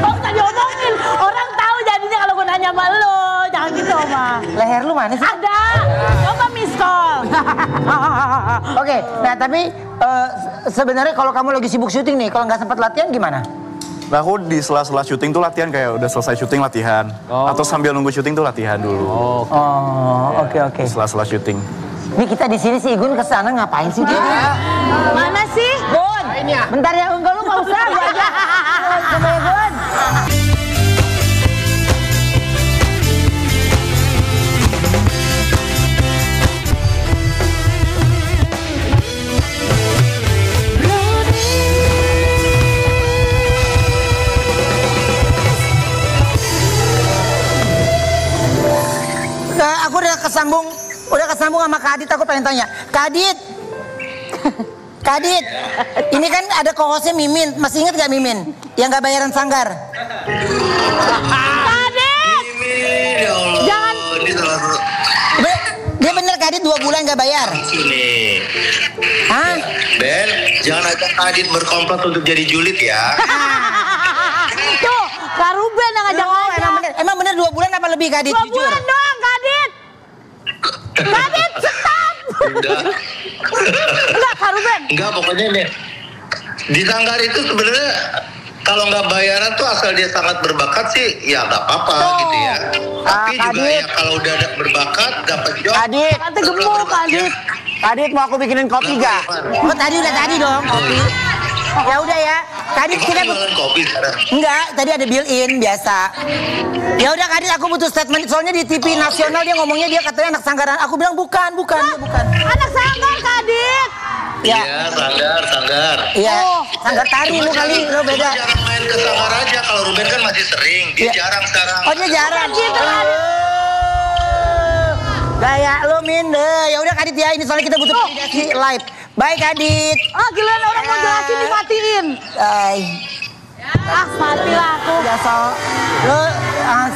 Oh, tadi omongin. Orang tahu jadinya kalau gue nanya sama lo. Jangan gitu, Oma. Leher lu mana sih? Ada. Coba miss call. Oke, nah tapi sebenarnya kalau kamu lagi sibuk syuting nih, kalau nggak sempat latihan gimana? Nah aku di sela-sela syuting tuh latihan, kayak udah selesai syuting latihan. Atau sambil nunggu syuting tuh latihan dulu. Oke. Sela-sela syuting. Ini kita di sini si Igun kesana ngapain sih dia? Mana sih? Gun, bentar ya, enggak lu nggak usah, gua aja. Coba ya Gun. Aku udah kesambung sama Kak Adit, aku pengen tanya. Kak Adit, ini kan ada co-hostnya Mimin, masih inget gak Mimin? Yang gak bayaran sanggar. Kak Adit! Jangan. Dia bener Kak Adit 2 bulan gak bayar. Sini. Hah? Ben, jangan ajak Kak Adit berkomplot untuk jadi julid ya. Tuh, Kak Ruben yang ngajak-ngajak. Emang bener 2 bulan apa lebih Kak Adit? 2 bulan doang, Kak Adit. Kak Adit, stop. Enggak, Kak Ruben. Enggak, pokoknya nih. Di sanggar itu sebenarnya kalau nggak bayaran tuh asal dia sangat berbakat sih, ya nggak apa-apa gitu ya. Tapi juga ya kalau udah ada berbakat, dapat job. Adit, Nanti gemuk, Kak Adit. Adit mau aku bikinin kopi gak? Oh tadi dong kopi. Ya udah ya. Tadi Emang kita jualan kopi sekarang? enggak, tadi ada built-in biasa. Ya udah Kak Adit, aku butuh statement soalnya di TV nasional dia ngomongnya dia katanya anak sanggaran. Aku bilang bukan. Anak sanggar, Kak Adit. Ya. Iya, sanggar. Iya, sanggar tari lu kali, lu beda. Cuma jarang main ke sanggar aja. Kalau Ruben kan masih sering, dia jarang sekarang. Oh dia jarang. Gitu, Gaya lu Minde. Ya udah Kak Adit ya, ini soalnya kita butuh validasi live. Baik Kak Adit. Giliran orang mau jelasin dimatiin. Matilah aku. Ya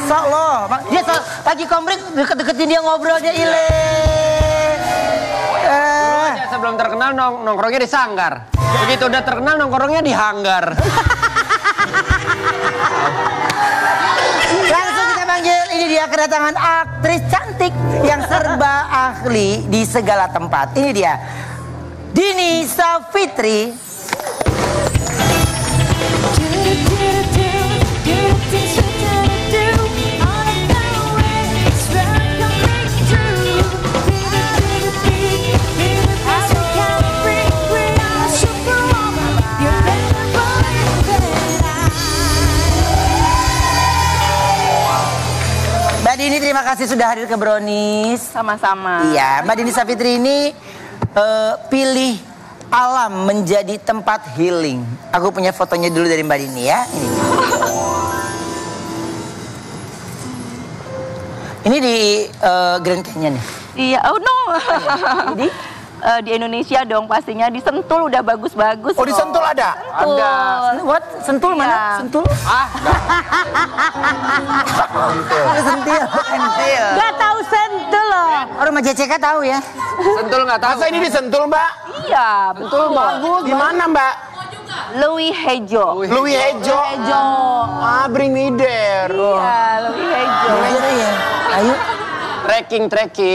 sok lo. Dia lagi komplek deket-deketin dia ngobrol dia ile. Sebelum terkenal nongkrongnya di sanggar. Begitu udah terkenal nongkrongnya di hanggar. Langsung kita panggil, ini dia kedatangan aktris cantik yang serba ahli di segala tempat. Ini dia, Dini Savitri. Mbak Dini, terima kasih sudah hadir ke Brownies. Sama-sama. Iya, Mbak Dini Savitri ini pilih alam menjadi tempat healing. Aku punya fotonya dulu dari Mbak Dini ya. Ini di Grand Canyon nih. Iya, oh no. Di Indonesia dong pastinya, di Sentul udah bagus-bagus. Oh, di Sentul ada? Ada. What? Sentul mana? Sentul? Sentil. Gak tahu Sentul loh. Orang sama JCK tahu ya. Sentul nggak tahu. Masa ini di Sentul, Mbak? Iya, betul. Bagus. Di mana, Mbak? Louis Hejo. Louis Hejo. Bring me there. Iya, Louis Hejo. Iya. Ayo. Trekking.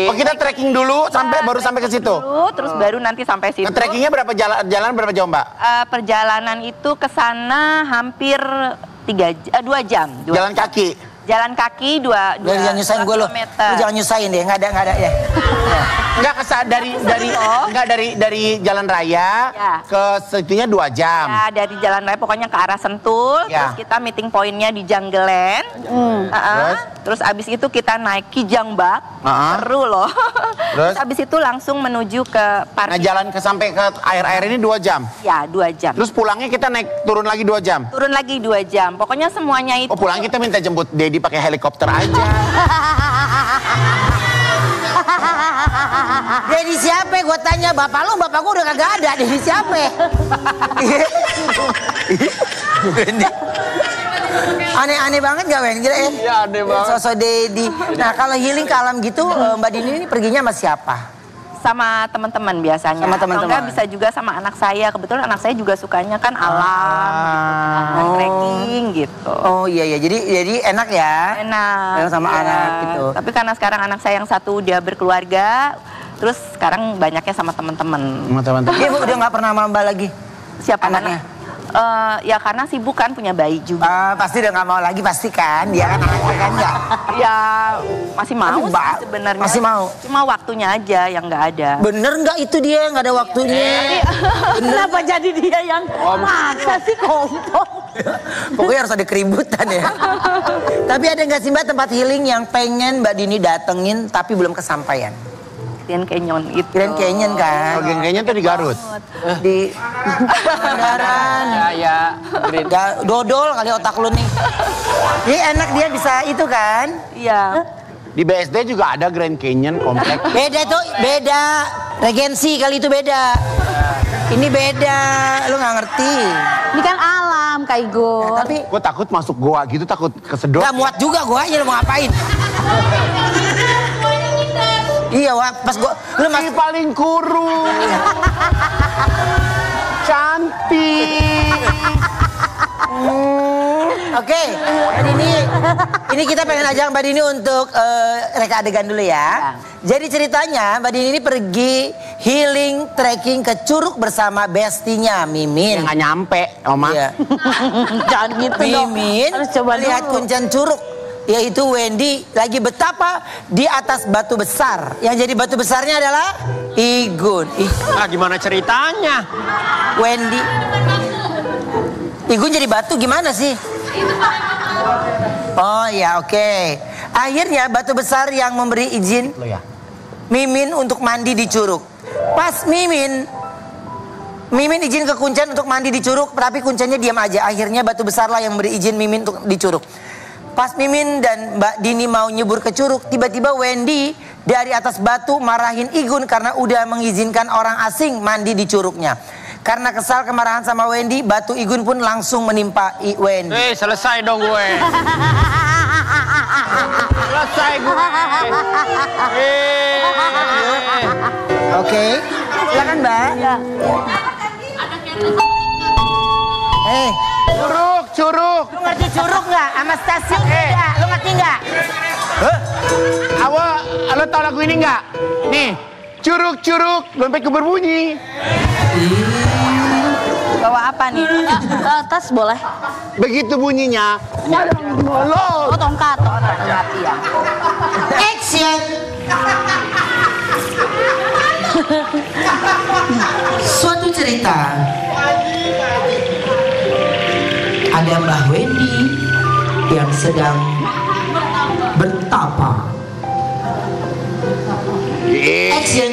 Oh, kita trekking dulu baru sampai ke situ. Terus baru nanti sampai situ. Trekkingnya berapa jalan berapa jauh, Mbak? Perjalanan itu ke sana hampir 2 jam. Jalan kaki. Jalan kaki 2 jangan nyusahin gue lo. Lu jangan nyusahin deh, nggak ada ya. Enggak dari jalan raya ke situnya 2 jam. Ya, dari jalan raya pokoknya ke arah Sentul, terus kita meeting pointnya di Janggelen. Terus abis itu kita naik Kijangbak, seru loh. Terus abis itu langsung menuju ke parkir. Nah, jalan sampai ke air-air ini 2 jam? Ya, 2 jam. Terus pulangnya kita turun lagi 2 jam? Turun lagi 2 jam, pokoknya semuanya itu. Oh, pulang kita minta jemput Dedi pakai helikopter aja. Dedi siapa? Gue tanya bapak gue udah kagak ada. Dedi siapa? Aneh-aneh banget gak Wen? Gila ya? Iya aneh banget. Sosok Dedi. Nah kalau healing ke alam gitu, Mbak Dini ini perginya sama siapa? Sama teman-teman biasanya. Sama teman-teman. Atau enggak bisa juga sama anak saya. Kebetulan anak saya juga sukanya kan alam, trekking gitu. Oh iya, jadi enak ya? Enak. Sama anak gitu. Tapi karena sekarang anak saya yang satu dia berkeluarga, terus sekarang banyaknya sama teman-teman. Dia udah nggak pernah sama Mbak lagi? Siapa anaknya? Ya karena sibuk kan punya bayi juga. Pasti udah nggak mau lagi pasti kan? Dia kan anaknya kan nggak? Ya masih mau sih sebenarnya. Masih mau? Cuma waktunya aja yang nggak ada. Bener nggak itu dia nggak ada waktunya? Kenapa jadi dia yang maksa sih kompor? Pokoknya harus ada keributan ya. Tapi ada nggak sih Mbak tempat healing yang pengen Mbak Dini datengin tapi belum kesampaian? Grand Canyon itu. Grand Canyon kan? Grand Canyon tuh di Garut. Di Pangandaran. Ya. Dodol kali otak lu nih. Ini enak dia bisa itu kan? Iya. Di BSD juga ada Grand Canyon komplek. Beda tuh, beda. Regensi kali itu beda. Ini beda, lu nggak ngerti. Ini kan alam, Kak Igo. Nah, tapi gue takut masuk goa gitu, takut kesedot. gak muat juga goanya, lu mau ngapain? Iya, pas gua lu masih paling kurus. Cantik. Oke, ini kita pengen ajak Mbak Dini untuk reka adegan dulu ya. Jadi ceritanya Mbak Dini ini pergi healing trekking ke Curug bersama bestinya Mimin. Yang nggak nyampe, Oma. Iya. Jangan gitu dong. Mimin Harus coba lihat dulu. kuncen Curug. Yaitu Wendy lagi betapa di atas batu besar. Yang jadi batu besarnya adalah Igun. Nah gimana ceritanya? Wendy. Igun jadi batu gimana sih? Oh ya oke. Akhirnya batu besar yang memberi izin Mimin untuk mandi di Curug. Pas Mimin izin ke Kuncen untuk mandi di Curug, tapi Kuncennya diam aja. Akhirnya batu besar lah yang memberi izin Mimin untuk di Curug. Pas Mimin dan Mbak Dini mau nyebur ke Curug, tiba-tiba Wendy dari atas batu marahin Igun karena udah mengizinkan orang asing mandi di Curugnya. Karena kesal kemarahan sama Wendy, batu Igun pun langsung menimpa Wendy. Selesai dong gue. Selesai gue. Oke, silakan Mbak. Curug. Lu ngerti Curug nggak? Sama stasiun beda. Lu ngerti nggak? Lo tau lagu ini nggak? Nih, curug, dompetku berbunyi. Bawa apa nih? Tas boleh. Begitu bunyinya. Oh, tongkat ya. Action. Suatu cerita. Ada Mbah Wendy yang sedang bertapa. Action.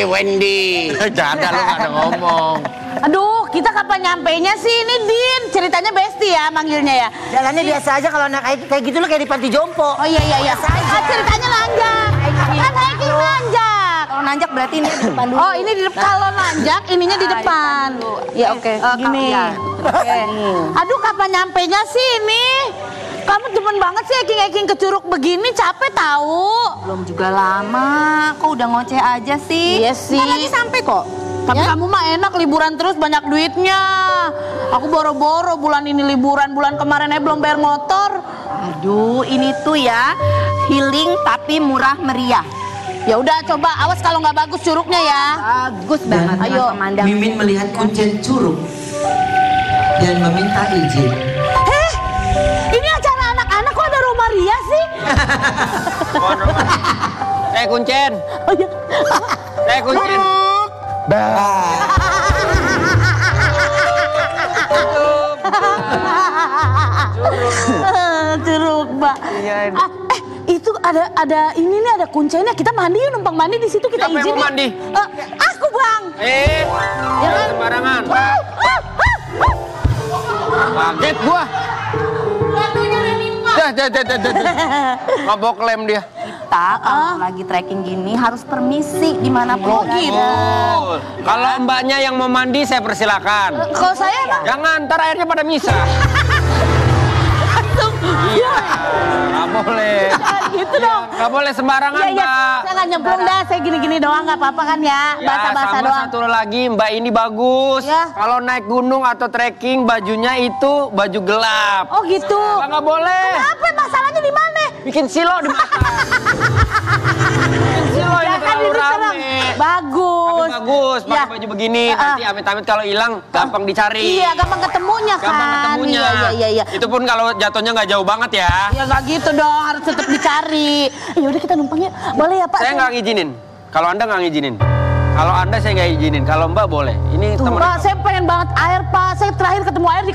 Wendy. Jangan lu gak ada ngomong. Aduh, kita kapan nyampainya sih? Ini Din, ceritanya Besti ya manggilnya ya. Jalannya biasa aja kalau kayak gitu lo kayak di panti jompo. Oh iya. Ceritanya nanjak. Kan hiking nanjak. Kalau nanjak berarti ini di depan dulu. Oh, ini di depan. Kalau nanjak, ininya di depan. Ya oke. Gini. Oke. Aduh, kapan nyampainya sih ini? Kamu demen banget sih hiking-hiking ke Curug begini, capek tahu. Belum juga lama, kok udah ngoceh aja sih? Iya sih. Ntar lagi sampai kok. Tapi kamu mah enak liburan terus banyak duitnya. Aku boro-boro bulan ini liburan, bulan kemarin belum bayar motor. Aduh, ini tuh ya healing tapi murah meriah. Ya udah coba, awas kalau nggak bagus curugnya ya. Bagus banget. Ayo. Mimin melihat kuncen Curug dan meminta izin. Ini acara anak-anak kok ada Roma dia sih? Saya kuncen. Oh iya. Saya kuncen. Curug, Mbak. Itu ada ini nih, ada kuncinya. Kita mandi yuk, numpang mandi di situ kita izin. Siapa yang mau mandi? Aku, Bang. Jangan sembarangan. Kaget gua. Mabok lem dia. Kita kalau lagi trekking gini harus permisi dimanapun. Gitu. Kalau mbaknya yang mau mandi saya persilakan. Kalau saya Bang. Jangan, ntar airnya pada misah. Iya, nggak boleh. Gitu dong. Nggak boleh sembarangan, Mbak. Saya nggak nyemplung dah, saya gini-gini doang, nggak apa-apa kan ya. Basah-basah sama doang. satu lagi, Mbak ini bagus. Ya. Kalau naik gunung atau trekking, bajunya itu baju gelap. Oh gitu. Nggak boleh. Kenapa? Masalahnya di mana? Bikin silo di mata. Bikin silo ini terlalu rame. Bagus. Tapi bagus, pakai baju begini. Nanti amit-amit kalau hilang, gampang dicari. Iya, gampang ketemunya kan. Gampang ketemunya. Iya. Itu pun kalau jatuhnya nggak jauh banget ya. Ya nggak gitu dong, harus tetap dicari. Ya udah kita numpangnya, boleh ya Pak? Saya nggak ngizinin. Kalau Anda nggak ngizinin. Kalau Anda saya nggak izinin. Kalau Mbak boleh. Ini Tuh, teman. Pak, saya pengen banget air Pak. Saya terakhir ketemu air di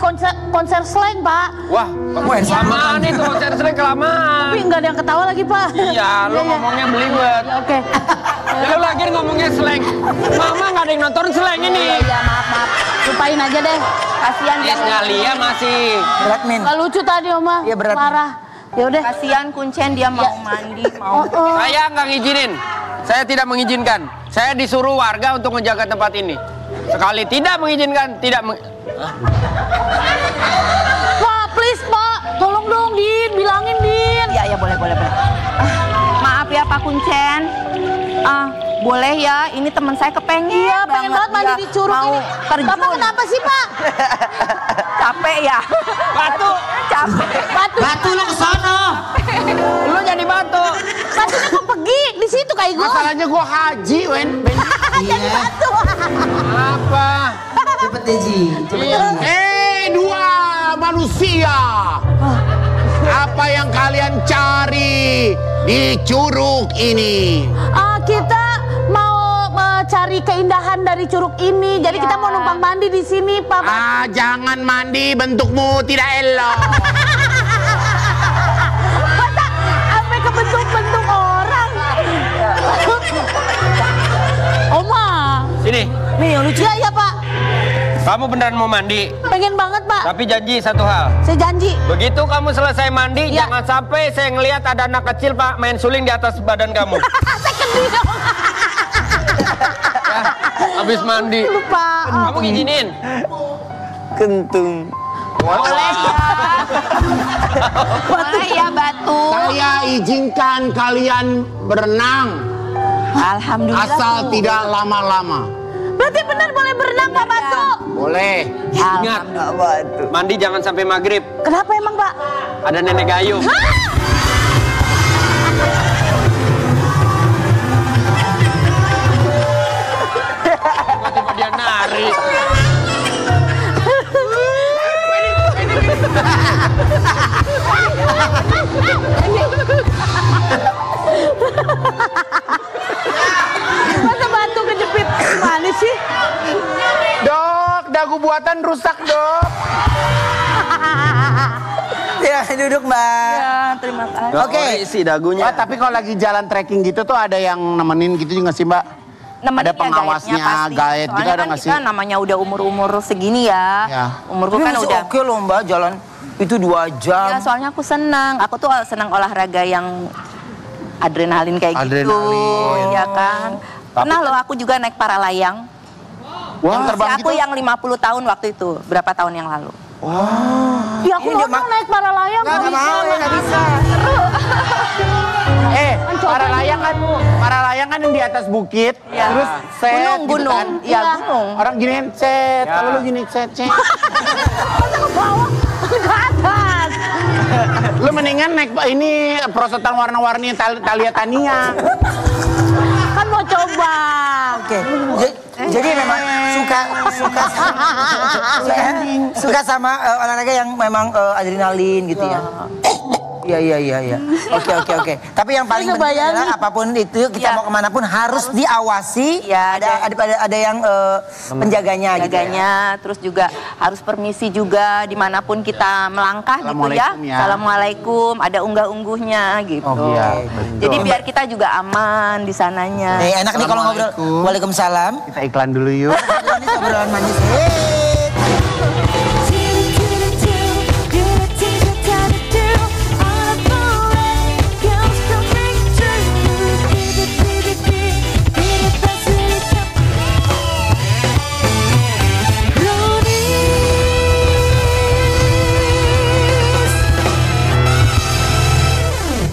konser slang Pak. Wah, kelamaan itu konser slang kelamaan. Tapi nggak ada yang ketawa lagi Pak. Iya, lo ngomongnya belibet. Oke. Lo lagi ngomongnya slang. Mama nggak ada yang nonton slang ini. Iya, maaf. Lupain aja deh. Kasihan dia. Lia masih. Berat, Min. Nggak lucu tadi Oma. Iya, berat. Marah. Ya udah. Kasihan Kuncen, dia mau mandi, mau. Saya nggak ngizinin. Saya tidak mengizinkan. Saya disuruh warga untuk menjaga tempat ini. Sekali tidak mengizinkan, Pak, please Pak. Tolong dong Din, bilangin Din. Iya, boleh. Maaf ya Pak Kuncen. Boleh ya, ini teman saya kepengen. Iya, pengen banget mandi di curug mau ini. terjun. Bapak kenapa sih Pak? Capek ya? Batu. Capek. Batu lo kesana. Lu jadi batu. Batunya kok pergi di situ kayak gue. Masalahnya gue haji, Wen. Jadi batu. Apa? Cepet deh, Ji. Dua manusia. Apa yang kalian cari di curug ini? Kita mau cari keindahan dari curug ini. Jadi kita mau numpang mandi di sini, Pak. Jangan mandi, bentukmu tidak elok. Masa sampai ke bentuk-bentuk orang? Oma. Sini. Nih, lucu ya, Pak. Kamu beneran mau mandi? Pengen banget, Pak. Tapi janji satu hal. Saya janji. Begitu kamu selesai mandi, Ya. jangan sampai saya ngelihat ada anak kecil Pak main suling di atas badan kamu. Saya kedih dong. Habis mandi. Lupa. Kamu ngizinin? Kentung. Boleh ya Batu. Saya izinkan kalian berenang. Alhamdulillah. Asal tidak lama-lama. Berarti benar boleh berenang, Pak Batu? Boleh. Ingat, mandi jangan sampai maghrib. Kenapa emang, Pak? Ada nenek gayung. Tiba-tiba dia nari. Masa batu kejepit? Gimana sih? Dok, dagu buatan rusak, Dok. Ya, duduk Mbak. Ya, terima kasih. Oke. Isi dagunya. Oh, tapi kalau lagi jalan trekking gitu tuh ada yang nemenin gitu juga sih, Mbak? Nemenin Ada ya pengawasnya, guide-nya pasti. guide gitu Soalnya ada kan nggak kita sih? namanya udah umur-umur segini ya. Ya. Umurku Ini kan masih udah. oke loh Mbak, jalan itu 2 jam. Ya, soalnya aku senang. Aku tuh senang olahraga yang adrenalin kayak Adrenalin. gitu. Ya kan. Pernah loh aku juga naik para layang. Yang terbang aku gitu? yang 50 tahun waktu itu. Berapa tahun yang lalu. Ya aku mau dong naik para layang. Nggak mau, nggak bisa. Para layang kan yang di atas bukit, Ya. terus set gitu Gunung. kan. Ya, gunung. Orang giniin set, kalau lu gini set. Masa ke bawah? Ke atas. Lu mendingan naik ini perosotan warna-warni Thalia Tania. Kan mau coba. Oke. Jadi memang suka sama olahraga yang memang adrenalin gitu ya. Iya. Oke. Tapi yang paling penting adalah apapun itu kita mau kemana pun harus diawasi. Ya, ada yang penjaganya gitu ya. Terus juga harus permisi juga dimanapun kita melangkah gitu ya. Assalamualaikum, ada unggah-ungguhnya gitu. Jadi biar kita juga aman di sananya. Enak nih kalau ngobrol. Waalaikumsalam. Kita iklan dulu yuk. Ini obrolan manis.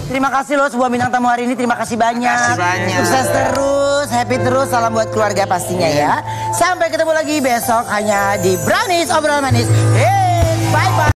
Terima kasih loh sebuah bintang tamu hari ini. Terima kasih banyak. Sukses terus, happy terus. Salam buat keluarga pastinya ya. Sampai ketemu lagi besok hanya di Brownies Obrolan Manis. Hey, bye bye.